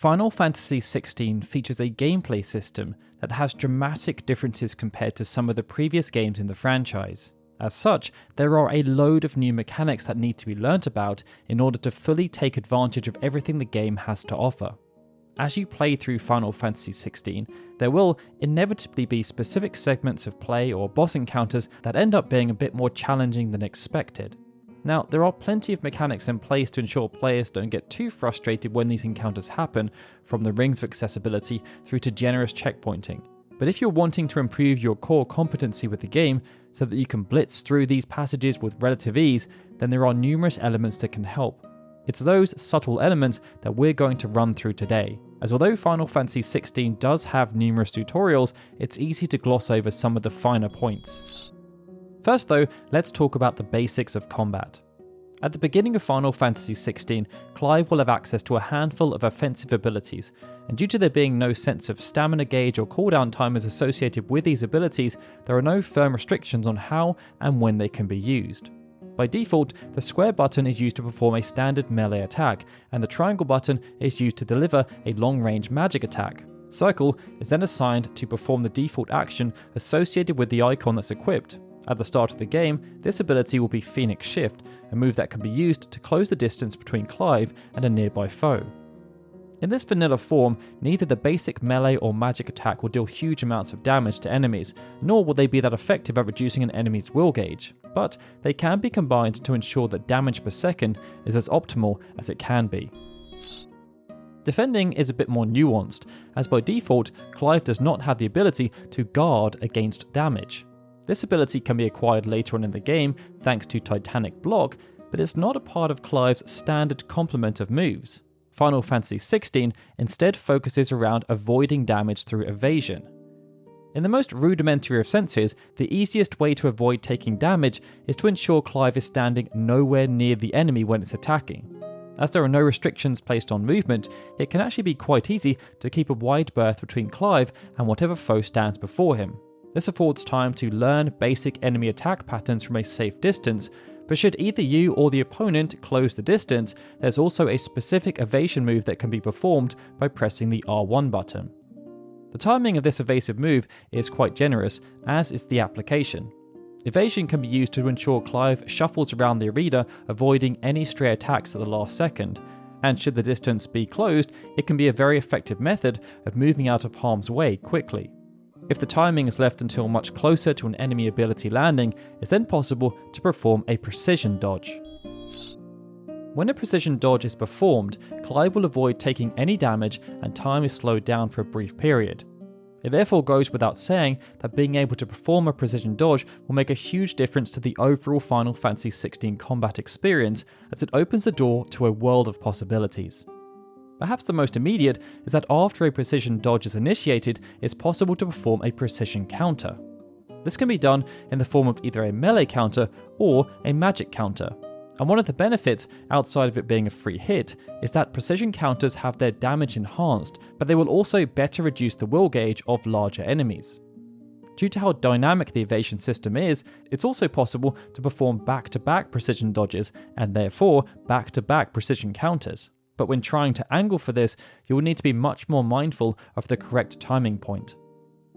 Final Fantasy XVI features a gameplay system that has dramatic differences compared to some of the previous games in the franchise. As such, there are a load of new mechanics that need to be learnt about in order to fully take advantage of everything the game has to offer. As you play through Final Fantasy XVI, there will inevitably be specific segments of play or boss encounters that end up being a bit more challenging than expected. Now, there are plenty of mechanics in place to ensure players don't get too frustrated when these encounters happen, from the rings of accessibility through to generous checkpointing. But if you're wanting to improve your core competency with the game so that you can blitz through these passages with relative ease, then there are numerous elements that can help. It's those subtle elements that we're going to run through today, as although Final Fantasy XVI does have numerous tutorials, it's easy to gloss over some of the finer points. First though, let's talk about the basics of combat. At the beginning of Final Fantasy XVI, Clive will have access to a handful of offensive abilities, and due to there being no sense of stamina gauge or cooldown timers associated with these abilities, there are no firm restrictions on how and when they can be used. By default, the square button is used to perform a standard melee attack, and the triangle button is used to deliver a long-range magic attack. Circle is then assigned to perform the default action associated with the icon that's equipped. At the start of the game, this ability will be Phoenix Shift, a move that can be used to close the distance between Clive and a nearby foe. In this vanilla form, neither the basic melee or magic attack will deal huge amounts of damage to enemies, nor will they be that effective at reducing an enemy's will gauge, but they can be combined to ensure that damage per second is as optimal as it can be. Defending is a bit more nuanced, as by default, Clive does not have the ability to guard against damage. This ability can be acquired later on in the game thanks to Titanic Block, but it's not a part of Clive's standard complement of moves. Final Fantasy XVI instead focuses around avoiding damage through evasion. In the most rudimentary of senses, the easiest way to avoid taking damage is to ensure Clive is standing nowhere near the enemy when it's attacking. As there are no restrictions placed on movement, it can actually be quite easy to keep a wide berth between Clive and whatever foe stands before him. This affords time to learn basic enemy attack patterns from a safe distance, but should either you or the opponent close the distance, there's also a specific evasion move that can be performed by pressing the R1 button. The timing of this evasive move is quite generous, as is the application. Evasion can be used to ensure Clive shuffles around the arena, avoiding any stray attacks at the last second, and should the distance be closed, it can be a very effective method of moving out of harm's way quickly. If the timing is left until much closer to an enemy ability landing, it's then possible to perform a precision dodge. When a precision dodge is performed, Clive will avoid taking any damage and time is slowed down for a brief period. It therefore goes without saying that being able to perform a precision dodge will make a huge difference to the overall Final Fantasy XVI combat experience, as it opens the door to a world of possibilities. Perhaps the most immediate is that after a precision dodge is initiated, it's possible to perform a precision counter. This can be done in the form of either a melee counter or a magic counter. And one of the benefits, outside of it being a free hit, is that precision counters have their damage enhanced, but they will also better reduce the will gauge of larger enemies. Due to how dynamic the evasion system is, it's also possible to perform back-to-back precision dodges, and therefore back-to-back precision counters. But when trying to angle for this, you will need to be much more mindful of the correct timing point.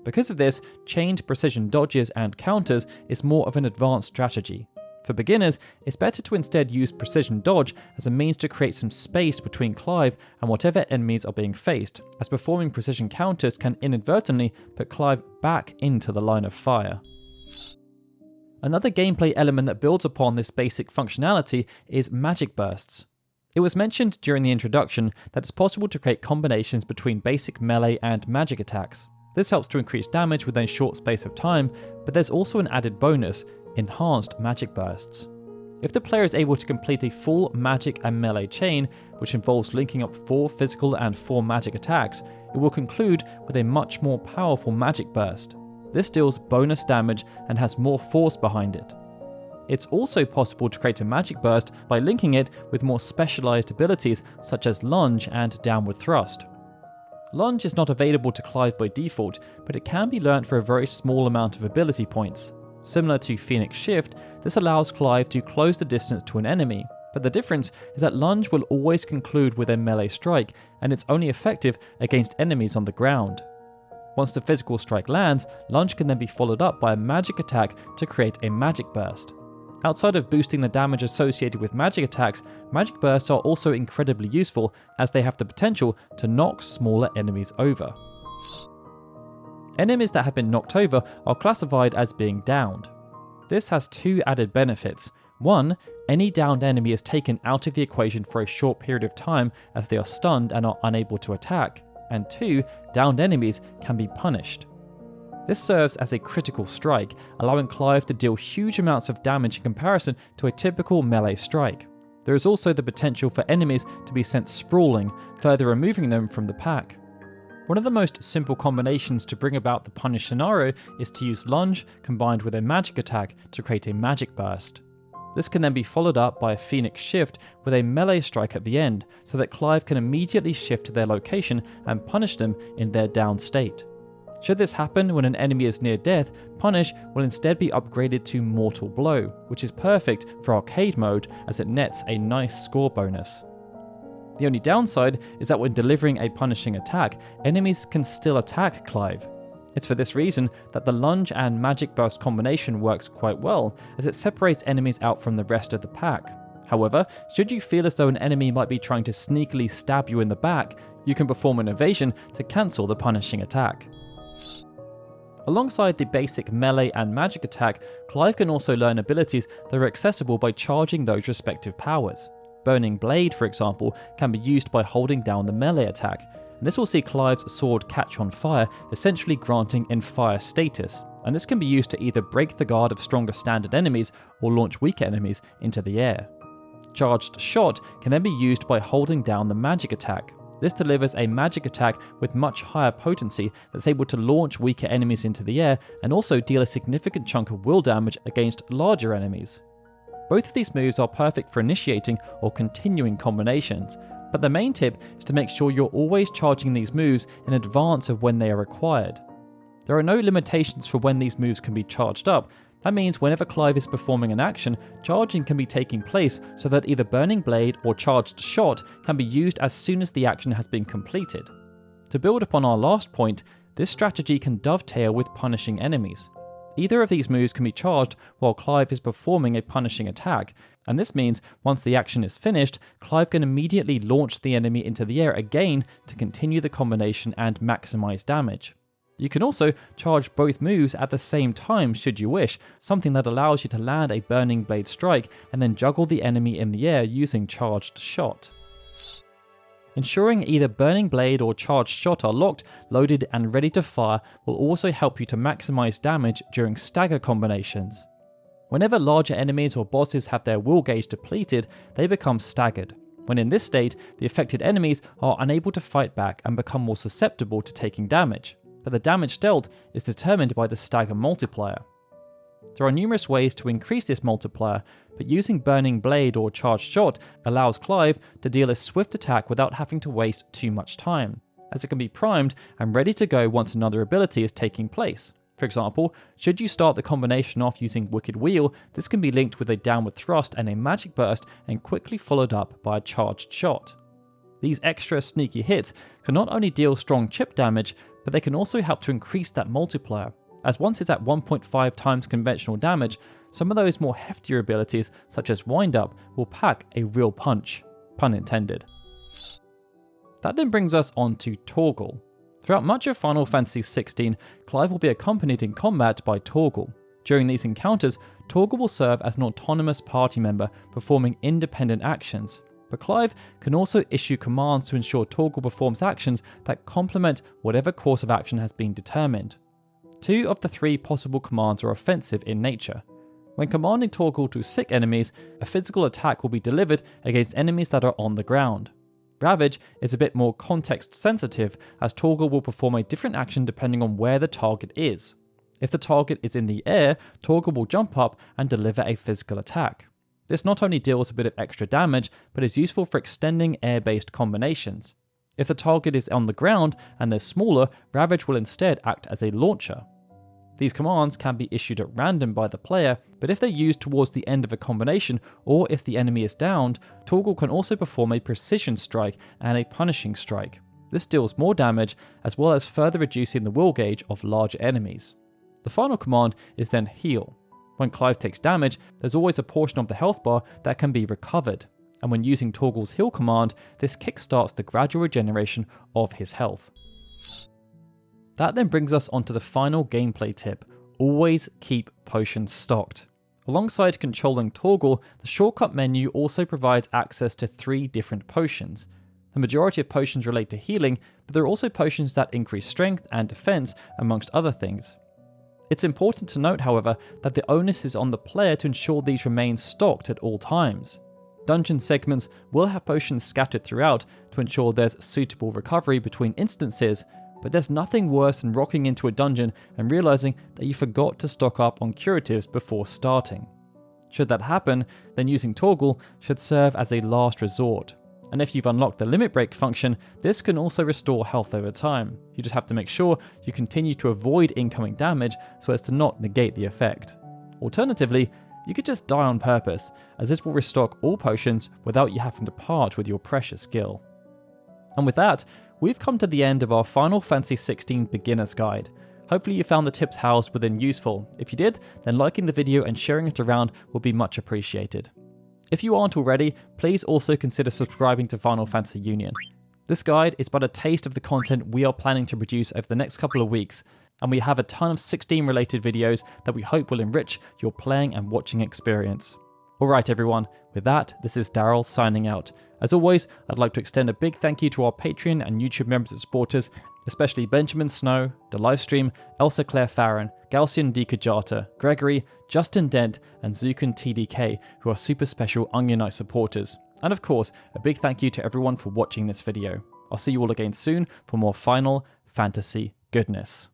Because of this, chained precision dodges and counters is more of an advanced strategy. For beginners, it's better to instead use precision dodge as a means to create some space between Clive and whatever enemies are being faced, as performing precision counters can inadvertently put Clive back into the line of fire. Another gameplay element that builds upon this basic functionality is magic bursts. It was mentioned during the introduction that it's possible to create combinations between basic melee and magic attacks. This helps to increase damage within a short space of time, but there's also an added bonus: enhanced magic bursts. If the player is able to complete a full magic and melee chain, which involves linking up 4 physical and 4 magic attacks, it will conclude with a much more powerful magic burst. This deals bonus damage and has more force behind it. It's also possible to create a magic burst by linking it with more specialized abilities such as lunge and downward thrust. Lunge is not available to Clive by default, but it can be learnt for a very small amount of ability points. Similar to Phoenix Shift, this allows Clive to close the distance to an enemy, But the difference is that lunge will always conclude with a melee strike, and it's only effective against enemies on the ground. Once the physical strike lands, lunge can then be followed up by a magic attack to create a magic burst. Outside of boosting the damage associated with magic attacks, magic bursts are also incredibly useful as they have the potential to knock smaller enemies over. Enemies that have been knocked over are classified as being downed. This has two added benefits. One, any downed enemy is taken out of the equation for a short period of time as they are stunned and are unable to attack. And two, downed enemies can be punished. This serves as a critical strike, allowing Clive to deal huge amounts of damage in comparison to a typical melee strike. There is also the potential for enemies to be sent sprawling, further removing them from the pack. One of the most simple combinations to bring about the punish scenario is to use lunge combined with a magic attack to create a magic burst. This can then be followed up by a Phoenix shift with a melee strike at the end, so that Clive can immediately shift to their location and punish them in their down state. Should this happen when an enemy is near death, Punish will instead be upgraded to Mortal Blow, which is perfect for arcade mode as it nets a nice score bonus. The only downside is that when delivering a punishing attack, enemies can still attack Clive. It's for this reason that the lunge and magic burst combination works quite well, as it separates enemies out from the rest of the pack. However, should you feel as though an enemy might be trying to sneakily stab you in the back, you can perform an evasion to cancel the punishing attack. Alongside the basic melee and magic attack, Clive can also learn abilities that are accessible by charging those respective powers. Burning Blade, for example, can be used by holding down the melee attack, and this will see Clive's sword catch on fire, essentially granting in fire status, and this can be used to either break the guard of stronger standard enemies or launch weaker enemies into the air. Charged Shot can then be used by holding down the magic attack. This delivers a magic attack with much higher potency that's able to launch weaker enemies into the air and also deal a significant chunk of will damage against larger enemies. Both of these moves are perfect for initiating or continuing combinations, but the main tip is to make sure you're always charging these moves in advance of when they are required. There are no limitations for when these moves can be charged up. That means whenever Clive is performing an action, charging can be taking place so that either Burning Blade or Charged Shot can be used as soon as the action has been completed. To build upon our last point, this strategy can dovetail with punishing enemies. Either of these moves can be charged while Clive is performing a punishing attack, and this means once the action is finished, Clive can immediately launch the enemy into the air again to continue the combination and maximize damage. You can also charge both moves at the same time should you wish, something that allows you to land a Burning Blade strike and then juggle the enemy in the air using Charged Shot. Ensuring either Burning Blade or Charged Shot are locked, loaded and ready to fire will also help you to maximize damage during Stagger Combinations. Whenever larger enemies or bosses have their will gauge depleted, they become staggered. When in this state, the affected enemies are unable to fight back and become more susceptible to taking damage, but the damage dealt is determined by the stagger multiplier. There are numerous ways to increase this multiplier, but using Burning Blade or Charged Shot allows Clive to deal a swift attack without having to waste too much time, as it can be primed and ready to go once another ability is taking place. For example, should you start the combination off using Wicked Wheel, this can be linked with a Downward Thrust and a Magic Burst and quickly followed up by a Charged Shot. These extra sneaky hits can not only deal strong chip damage, but they can also help to increase that multiplier, as once it's at 1.5 times conventional damage, some of those more heftier abilities, such as Wind Up, will pack a real punch, pun intended. That then brings us on to Torgal. Throughout much of Final Fantasy XVI, Clive will be accompanied in combat by Torgal. During these encounters, Torgal will serve as an autonomous party member, performing independent actions. But Clive can also issue commands to ensure Torgal performs actions that complement whatever course of action has been determined. 2 of the 3 possible commands are offensive in nature. When commanding Torgal to sick enemies, a physical attack will be delivered against enemies that are on the ground. Ravage is a bit more context sensitive, as Torgal will perform a different action depending on where the target is. If the target is in the air, Torgal will jump up and deliver a physical attack. This not only deals a bit of extra damage, but is useful for extending air-based combinations. If the target is on the ground and they're smaller, Ravage will instead act as a launcher. These commands can be issued at random by the player, but if they're used towards the end of a combination or if the enemy is downed, Torgal can also perform a precision strike and a punishing strike. This deals more damage as well as further reducing the will gauge of larger enemies. The final command is then heal. When Clive takes damage, there's always a portion of the health bar that can be recovered, and when using Torgal's heal command, this kickstarts the gradual regeneration of his health. That then brings us onto the final gameplay tip: always keep potions stocked. Alongside controlling Torgal, the shortcut menu also provides access to 3 different potions. The majority of potions relate to healing, but there are also potions that increase strength and defense, amongst other things. It's important to note, however, that the onus is on the player to ensure these remain stocked at all times. Dungeon segments will have potions scattered throughout to ensure there's suitable recovery between instances, but there's nothing worse than rocking into a dungeon and realizing that you forgot to stock up on curatives before starting. Should that happen, then using Torgal should serve as a last resort. And if you've unlocked the limit break function, this can also restore health over time. You just have to make sure you continue to avoid incoming damage so as to not negate the effect. Alternatively, you could just die on purpose, as this will restock all potions without you having to part with your precious skill. And with that, we've come to the end of our Final Fantasy XVI Beginner's Guide. Hopefully you found the tips housed within useful. If you did, then liking the video and sharing it around will be much appreciated. If you aren't already, please also consider subscribing to Final Fantasy Union. This guide is but a taste of the content we are planning to produce over the next couple of weeks, and we have a ton of 16 related videos that we hope will enrich your playing and watching experience. Alright everyone, with that, this is Daryl signing out. As always, I'd like to extend a big thank you to our Patreon and YouTube members and supporters, especially Benjamin Snow, The Livestream, Elsa Claire Farron, Galcian D. Kajata, Gregory, Justin Dent, and Zukan TDK, who are super special Onion Knight supporters. And of course, a big thank you to everyone for watching this video. I'll see you all again soon for more Final Fantasy goodness.